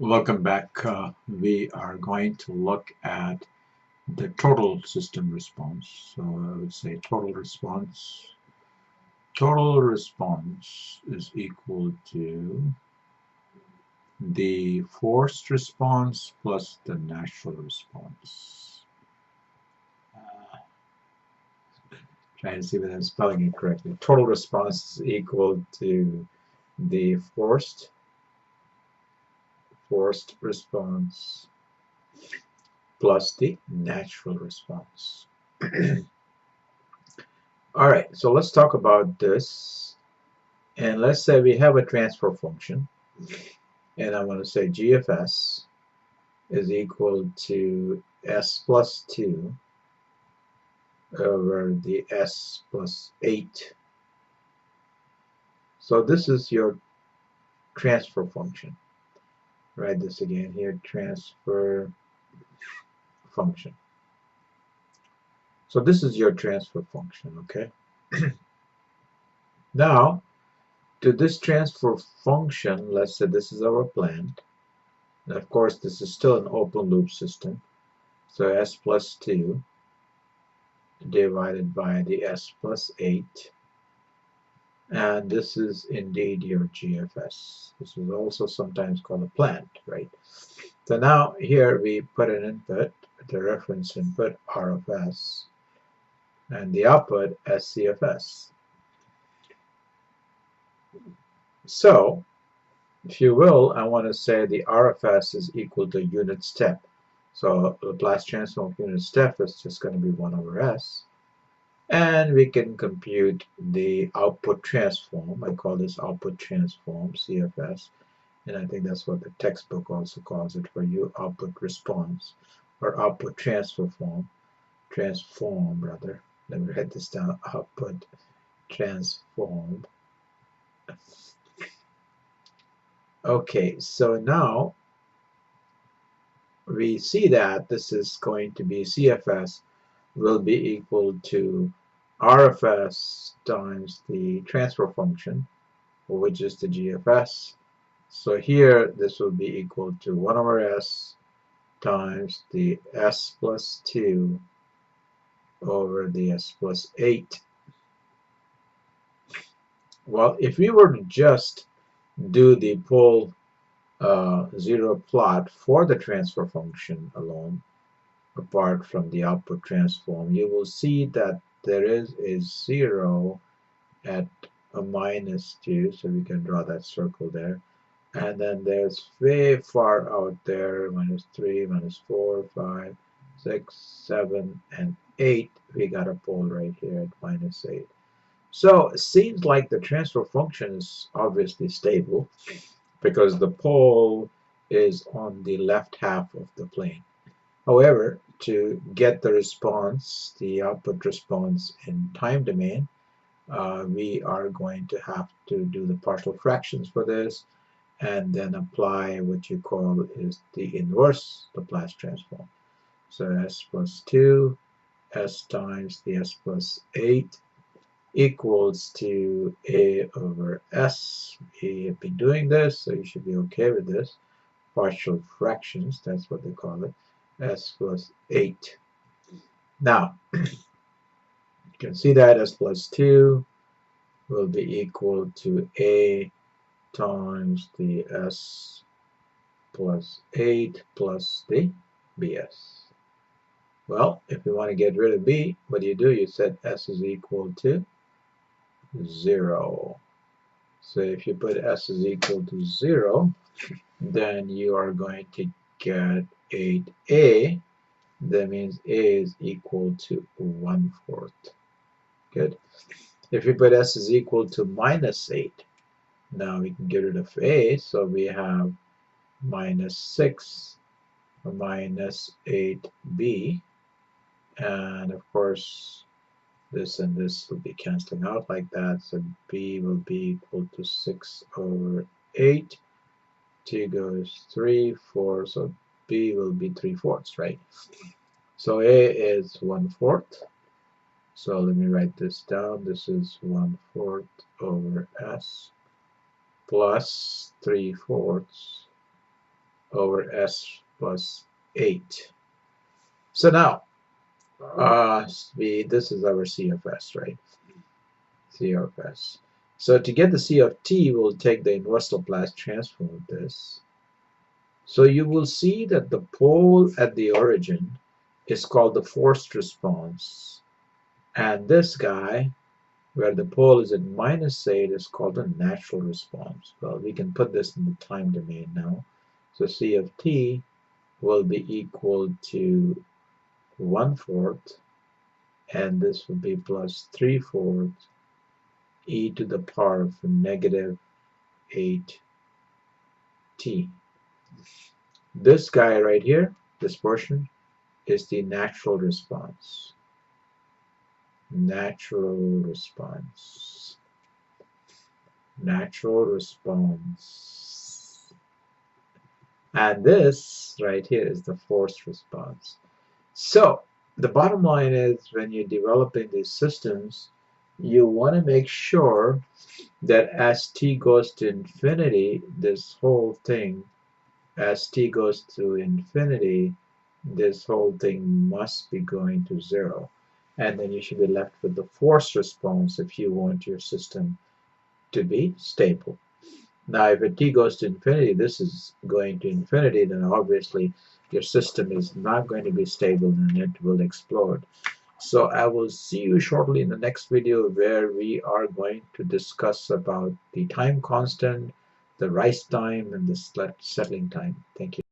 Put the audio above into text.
Welcome back. We are going to look at the total system response. So I would say total response. Total response is equal to the forced response plus the natural response. Trying to see whether I'm spelling it correctly. Total response is equal to the forced response plus the natural response. All right, so let's talk about this. And let's say we have a transfer function, and I want to say g of s is equal to s plus 2 over the s plus 8. So this is your transfer function. Write this again here, transfer function. So this is your transfer function, okay? Now, to this transfer function, let's say this is our plant. And of course, this is still an open loop system. So s plus 2 divided by the s plus 8, and this is indeed your GFS. This is also sometimes called a plant, right? So now here we put an input, the reference input R of S, and the output SCFS. So if you will, I want to say the RFS is equal to unit step. So the Laplace transform of unit step is just going to be 1 over S. And we can compute the output transform. I call this output transform, CFS. And I think that's what the textbook also calls it for you, output response, or output transform rather. Let me write this down, output transform. Okay, so now we see that this is going to be CFS will be equal to RFS times the transfer function, which is the GFS. So here this will be equal to 1 over S times the S plus 2 over the S plus 8. Well, if we were to just do the pole zero plot for the transfer function alone, apart from the output transform, you will see that there is a 0 at a minus 2, so we can draw that circle there. And then there's way far out there, minus 3, minus 4, 5, 6, 7, and 8. We got a pole right here at minus 8. So it seems like the transfer function is obviously stable because the pole is on the left half of the plane. However, to get the response, the output response in time domain, we are going to have to do the partial fractions for this and then apply what you call is the inverse Laplace transform. So s plus 2, s times the s plus 8 equals to a over s. We have been doing this, so you should be okay with this. Partial fractions, that's what they call it, s plus 8. Now, you can see that s plus 2 will be equal to a times the s plus 8 plus the bs. Well, if you want to get rid of b, what do? You set s is equal to 0. So if you put s is equal to 0, then you are going to get 8a. That means a is equal to 1/4. Good. If you put s is equal to minus 8, now we can get rid of a, so we have minus 6 minus 8b, and of course this and this will be canceling out like that, so b will be equal to 6 over 8. 2 goes 3, 4, so b will be 3/4, right? So a is 1/4. So let me write this down. This is 1/4 over s plus 3/4 over s plus 8. So now, this is our C of s, right? C of s. So to get the C of t, we'll take the inverse Laplace transform of this. So you will see that the pole at the origin is called the forced response. And this guy, where the pole is at -8, is called a natural response. Well, we can put this in the time domain now. So C of t will be equal to 1/4, and this will be plus 3/4 e to the power of -8t. This guy right here, this portion, is the natural response. Natural response. Natural response. And this right here is the forced response. So the bottom line is, when you're developing these systems, you want to make sure that as t goes to infinity, this whole thing, as t goes to infinity, this whole thing must be going to 0. And then you should be left with the forced response if you want your system to be stable. Now, if t goes to infinity, this is going to infinity, then obviously your system is not going to be stable and it will explode. So I will see you shortly in the next video, where we are going to discuss about the time constant, the rise time, and the settling time. Thank you.